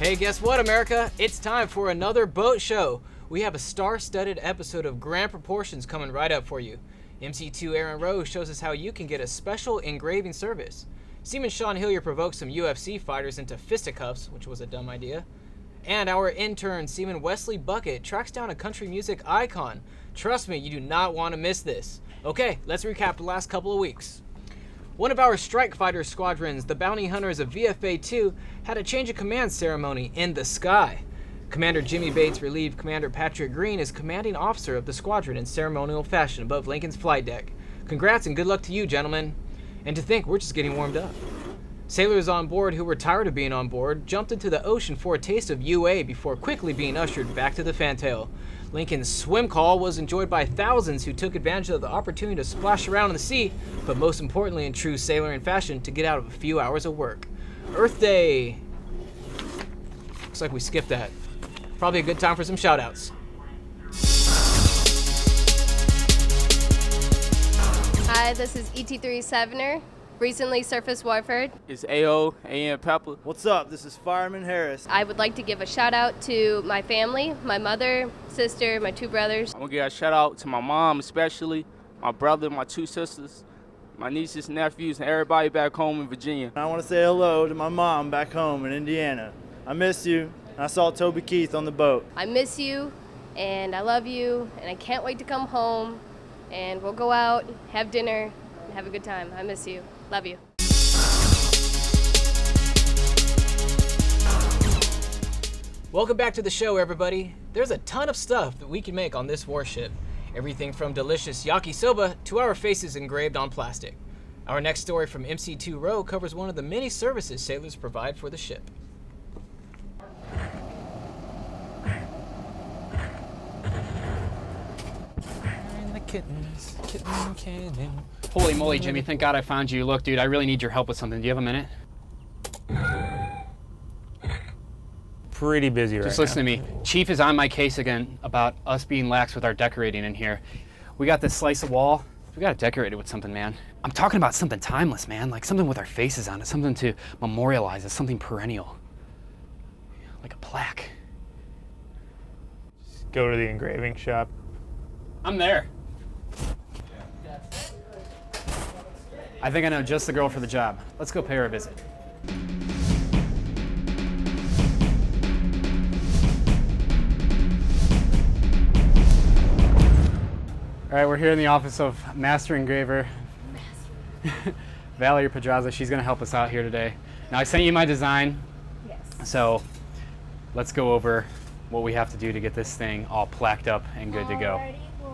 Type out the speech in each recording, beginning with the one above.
Hey, guess what, America? It's time for another boat show. We have a star-studded episode of grand proportions coming right up for you. MC2 Aaron Rose shows us how you can get a special engraving service. Seaman Sean Hillier provokes some UFC fighters into fisticuffs, which was a dumb idea. And our intern, Seaman Wesley Bucket, tracks down a country music icon. Trust me, you do not want to miss this. Okay, let's recap the last couple of weeks. One of our strike fighter squadrons, the Bounty Hunters of VFA-2, had a change of command ceremony in the sky. Commander Jimmy Bates relieved Commander Patrick Green as commanding officer of the squadron in ceremonial fashion above Lincoln's flight deck. Congrats and good luck to you, gentlemen. And to think we're just getting warmed up. Sailors on board who were tired of being on board jumped into the ocean for a taste of UA before quickly being ushered back to the fantail. Lincoln's swim call was enjoyed by thousands who took advantage of the opportunity to splash around in the sea, but most importantly in true sailoring fashion, to get out of a few hours of work. Earth Day. Looks like we skipped that. Probably a good time for some shout-outs. Hi, this is ET3 Sevener. Recently surface Warford. It's AO, AM Pepper. What's up? This is Fireman Harris. I would like to give a shout out to my family, my mother, sister, my two brothers. I'm gonna give a shout out to my mom especially, my brother, my two sisters, my nieces, nephews, and everybody back home in Virginia. I want to say hello to my mom back home in Indiana. I miss you. I saw Toby Keith on the boat. I miss you, and I love you, and I can't wait to come home, and we'll go out, have dinner, and have a good time. I miss you. Love you. Welcome back to the show, everybody. There's a ton of stuff that we can make on this warship. Everything from delicious yakisoba to our faces engraved on plastic. Our next story from MC2 Row covers one of the many services sailors provide for the ship. And the kittens, kitten cannon. Holy moly, Jimmy, thank God I found you. Look, dude, I really need your help with something. Do you have a minute? Pretty busy right now. Just listen to me. Chief is on my case again about us being lax with our decorating in here. We got this slice of wall. We got to decorate it with something, man. I'm talking about something timeless, man. Like something with our faces on it. Something to memorialize it. Something perennial. Like a plaque. Just go to the engraving shop. I'm there. I think I know just the girl for the job. Let's go pay her a visit. All right, we're here in the office of Master Engraver, Valerie Pedraza. She's gonna help us out here today. Now I sent you my design. Yes. So let's go over what we have to do to get this thing all plaqued up and good to go.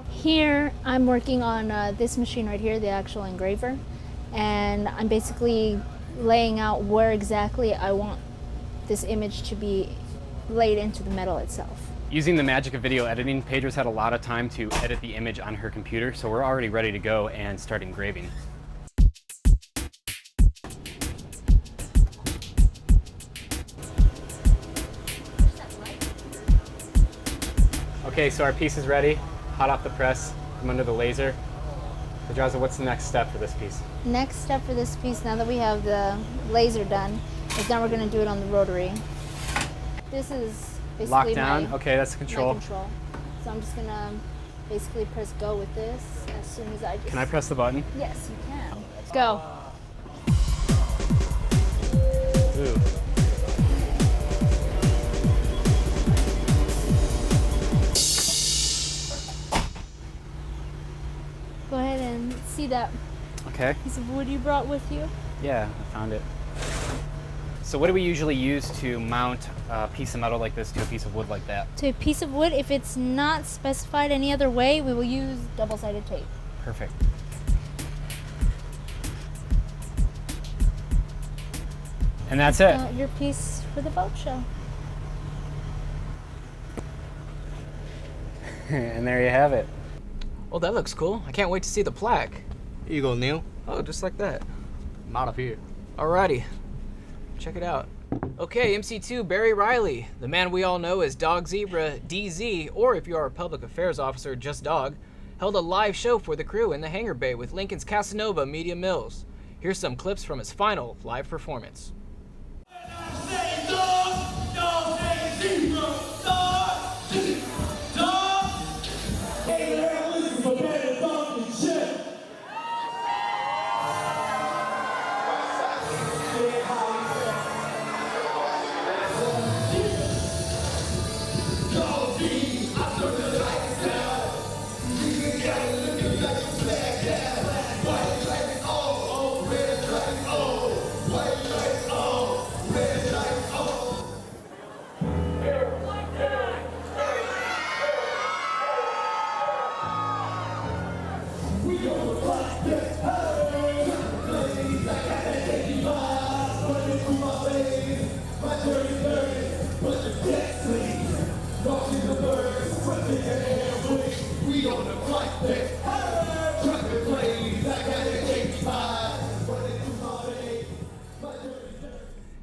Here I'm working on this machine right here, the actual engraver, and I'm basically laying out where exactly I want this image to be laid into the metal itself. Using the magic of video editing, Pedro's had a lot of time to edit the image on her computer, so we're already ready to go and start engraving. Okay, so our piece is ready, hot off the press, from under the laser. Pedraza, what's the next step for this piece? Next step for this piece, now that we have the laser done, is now we're going to do it on the rotary. This is basically Lock down? Okay, that's the my control. control. So I'm just going to basically press go with this as soon as I just... Can I press the button? Yes, you can. Go. Ooh. Go ahead and see that Okay. piece of wood you brought with you. Yeah, I found it. So what do we usually use to mount a piece of metal like this to a piece of wood like that? To a piece of wood, if it's not specified any other way, we will use double-sided tape. Perfect. And that's it. Your piece for the boat show. And there you have it. Well, that looks cool. I can't wait to see the plaque. Here you go, Neil. Oh, just like that. Not up here. Alrighty. Check it out. Okay, MC2 Barry Riley, the man we all know as Dog Zebra DZ, or if you are a public affairs officer, just Dog, held a live show for the crew in the hangar bay with Lincoln's Casanova Media Mills. Here's some clips from his final live performance. Say dog, dog.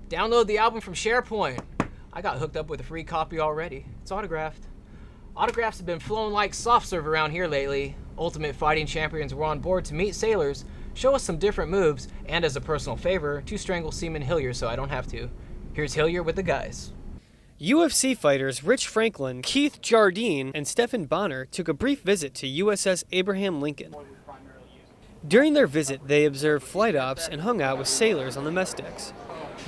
Download the album from SharePoint. I got hooked up with a free copy already. It's autographed. Autographs have been flowing like soft serve around here lately. Ultimate Fighting champions were on board to meet sailors, show us some different moves, and as a personal favor, to strangle Seaman Hillier so I don't have to. Here's Hillier with the guys. UFC fighters Rich Franklin, Keith Jardine, and Stephen Bonner took a brief visit to USS Abraham Lincoln. During their visit, they observed flight ops and hung out with sailors on the mess decks.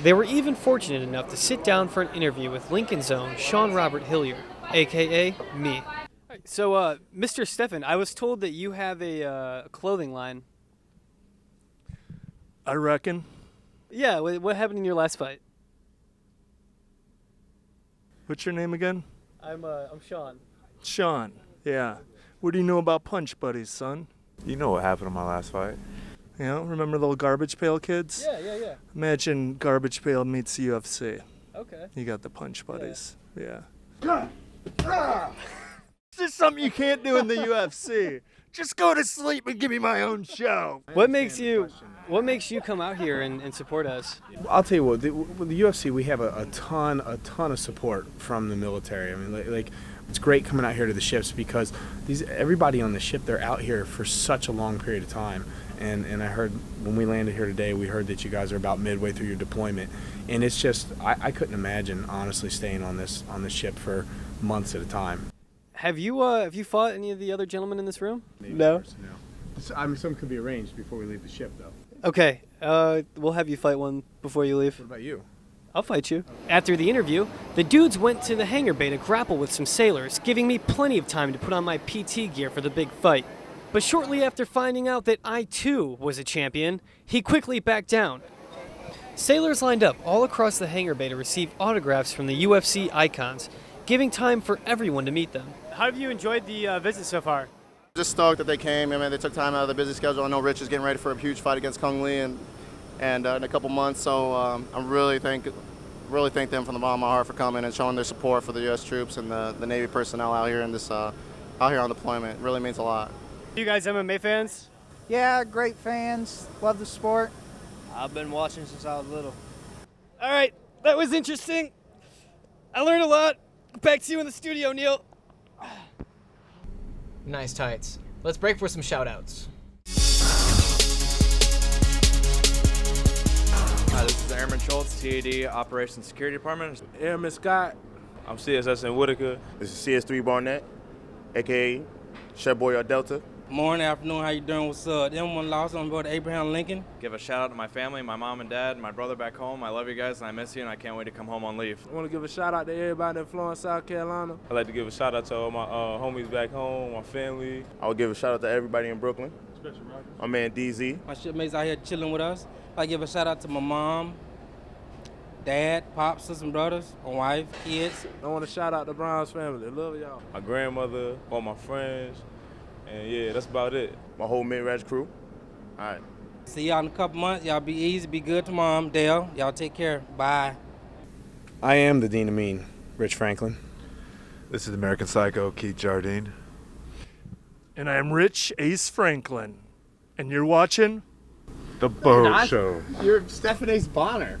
They were even fortunate enough to sit down for an interview with Lincoln's own Sean Robert Hillier, a.k.a. me. So, Mr. Stephen, I was told that you have a clothing line. I reckon. Yeah, what happened in your last fight? What's your name again? I'm Sean. Sean, yeah. What do you know about punch buddies, son? You know what happened in my last fight. You know, remember little Garbage Pail Kids? Yeah. Imagine Garbage Pail meets UFC. Okay. You got the punch buddies. Yeah. It's just something you can't do in the UFC. Just go to sleep and give me my own show. What makes you come out here and support us? I'll tell you what, with the UFC, we have a ton of support from the military. I mean, like it's great coming out here to the ships because everybody on the ship, they're out here for such a long period of time. And I heard when we landed here today, we heard that you guys are about midway through your deployment, and it's just I couldn't imagine honestly staying on this ship for months at a time. Have you fought any of the other gentlemen in this room? Maybe No. I mean, some could be arranged before we leave the ship, though. Okay, we'll have you fight one before you leave. What about you? I'll fight you. After the interview, the dudes went to the hangar bay to grapple with some sailors, giving me plenty of time to put on my PT gear for the big fight. But shortly after finding out that I too was a champion, he quickly backed down. Sailors lined up all across the hangar bay to receive autographs from the UFC icons, giving time for everyone to meet them. How have you enjoyed the visit so far? Just stoked that they came. I mean, they took time out of their busy schedule. I know Rich is getting ready for a huge fight against Kung Lee and in a couple months. So I really thank them from the bottom of my heart for coming and showing their support for the U.S. troops and the Navy personnel out here in this out here on deployment. It really means a lot. You guys MMA fans? Yeah, great fans. Love the sport. I've been watching since I was little. All right, that was interesting. I learned a lot. Back to you in the studio, Neil. Nice tights. Let's break for some shout-outs. Hi, this is Airman Schultz, TAD Operations Security Department. Airman Scott. I'm CSS in Whitaker. This is CS3 Barnett, a.k.a. Chef Boy Delta. Morning, afternoon, how you doing? What's up? Them one lost on board Abraham Lincoln. Give a shout out to my family, my mom and dad, my brother back home. I love you guys and I miss you and I can't wait to come home on leave. I want to give a shout out to everybody in Florence, South Carolina. I'd like to give a shout out to all my homies back home, my family. I would give a shout out to everybody in Brooklyn. My man DZ. My shipmates out here chilling with us. I give a shout out to my mom, dad, pops, sisters and brothers, my wife, kids. I want to shout out the Browns family. Love y'all. My grandmother, all my friends. And yeah, that's about it. My whole mid-range crew. All right. See y'all in a couple months. Y'all be easy, be good to Mom, Dale. Y'all take care. Bye. I am the Dean of Mean, Rich Franklin. This is American Psycho, Keith Jardine. And I am Rich Ace Franklin. And you're watching The Boat Show. You're Stephen Ace Bonner.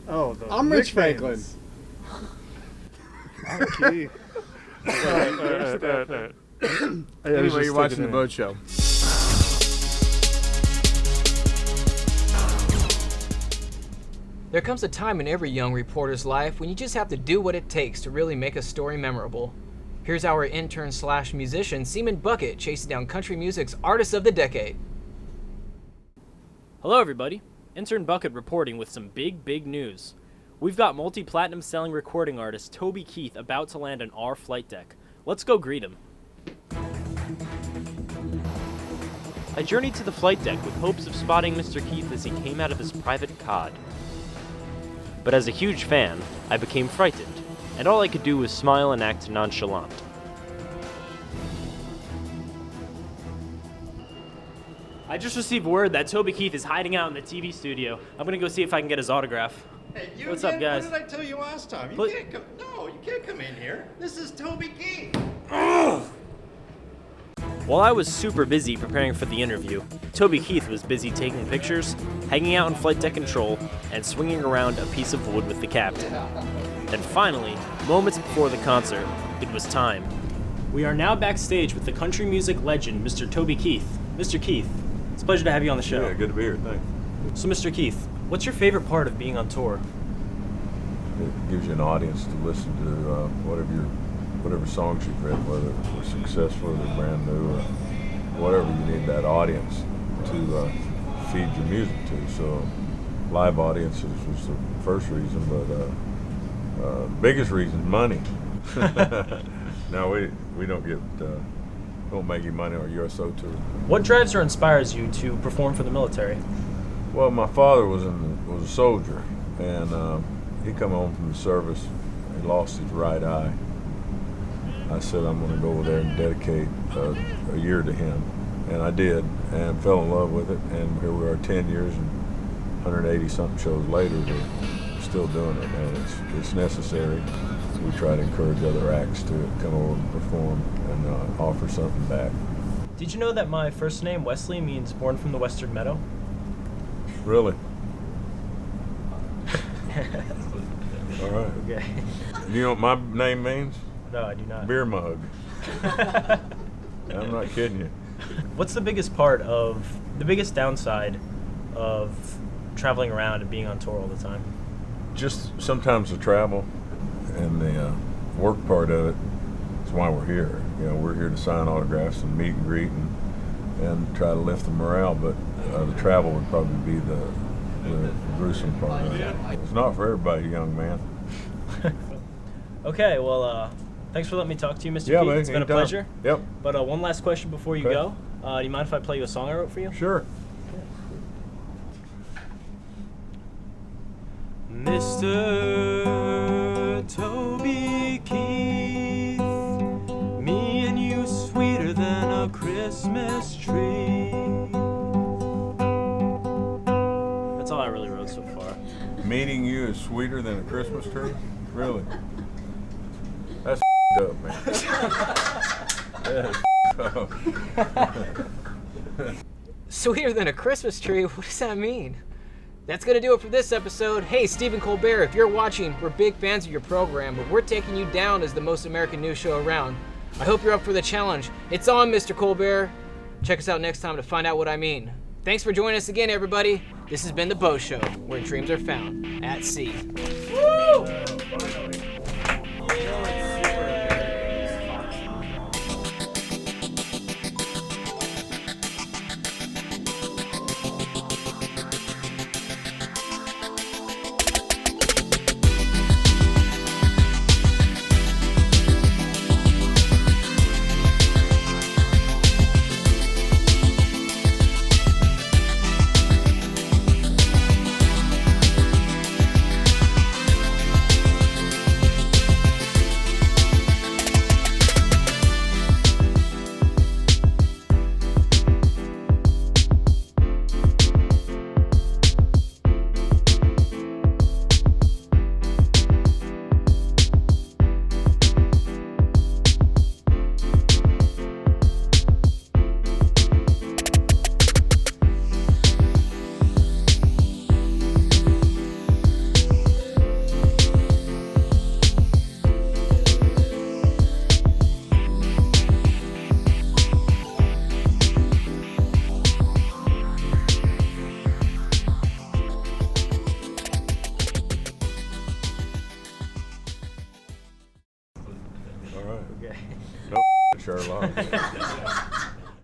Oh, I'm Rich Franklin. Okay. Anyway, you're watching The Boat Show. There comes a time in every young reporter's life when you just have to do what it takes to really make a story memorable. Here's our intern/musician, Seaman Bucket, chasing down country music's Artist of the Decade. Hello everybody, Intern Bucket reporting with some big news. We've got multi-platinum selling recording artist Toby Keith about to land on our flight deck. Let's go greet him. I journeyed to the flight deck with hopes of spotting Mr. Keith as he came out of his private cod. But as a huge fan, I became frightened, and all I could do was smile and act nonchalant. I just received word that Toby Keith is hiding out in the TV studio. I'm gonna go see if I can get his autograph. Hey, you What's again? up, guys? What did I tell you last time? You can't come. No, you can't come in here. This is Toby Keith. While I was super busy preparing for the interview, Toby Keith was busy taking pictures, hanging out in flight deck control, and swinging around a piece of wood with the captain. Then finally, moments before the concert, it was time. We are now backstage with the country music legend, Mr. Toby Keith. Mr. Keith, it's a pleasure to have you on the show. Yeah, good to be here, thanks. So Mr. Keith, what's your favorite part of being on tour? It gives you an audience to listen to whatever songs you've written, whether they're successful or they're brand new or whatever. You need that audience to feed your music to. So live audiences was the first reason, but the biggest reason, money. No, we don't make any money on our USO tour. What drives or inspires you to perform for the military? Well, my father was a soldier, and he come home from the service. He lost his right eye. I said I'm going to go over there and dedicate a year to him, and I did, and fell in love with it. And here we are, 10 years and 180 something shows later. We're still doing it, man. It's necessary. So we try to encourage other acts to come over and perform and offer something back. Did you know that my first name, Wesley, means born from the Western Meadow? Really? All right. Okay. You know what my name means? No, I do not. Beer mug. I'm not kidding you. What's the biggest downside of traveling around and being on tour all the time? Just sometimes the travel and the work part of it is why we're here. You know, we're here to sign autographs and meet and greet and try to lift the morale, but the travel would probably be the gruesome part of it. It's not for everybody, young man. Okay, well, thanks for letting me talk to you, Mr. Yeah, Keith. man, It's been a anytime. pleasure. Yep. But one last question before you Okay. go. Do you mind if I play you a song I wrote for you? Sure. Mr. Toby Keith, me and you sweeter than a Christmas tree. That's all I really wrote so far. Meeting you is sweeter than a Christmas tree? Really? That's up, man. Sweeter than a Christmas tree? What does that mean? That's going to do it for this episode. Hey, Stephen Colbert, if you're watching, we're big fans of your program, but we're taking you down as the most American news show around. I hope you're up for the challenge. It's on, Mr. Colbert. Check us out next time to find out what I mean. Thanks for joining us again, everybody. This has been The Bo Show, where dreams are found at sea. Woo! No, Sherlock.